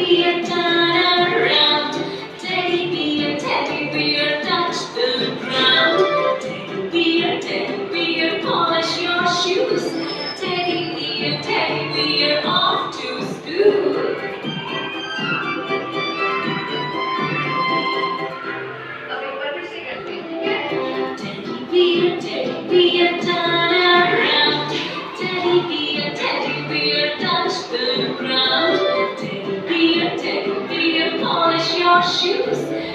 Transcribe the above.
bear, turn around. Teddy bear, touch the ground. Teddy bear, polish your shoes. Teddy bear, off to school. Teddy bear, turn around. Teddy bear, touch the ground. Teddy bear, polish your shoes.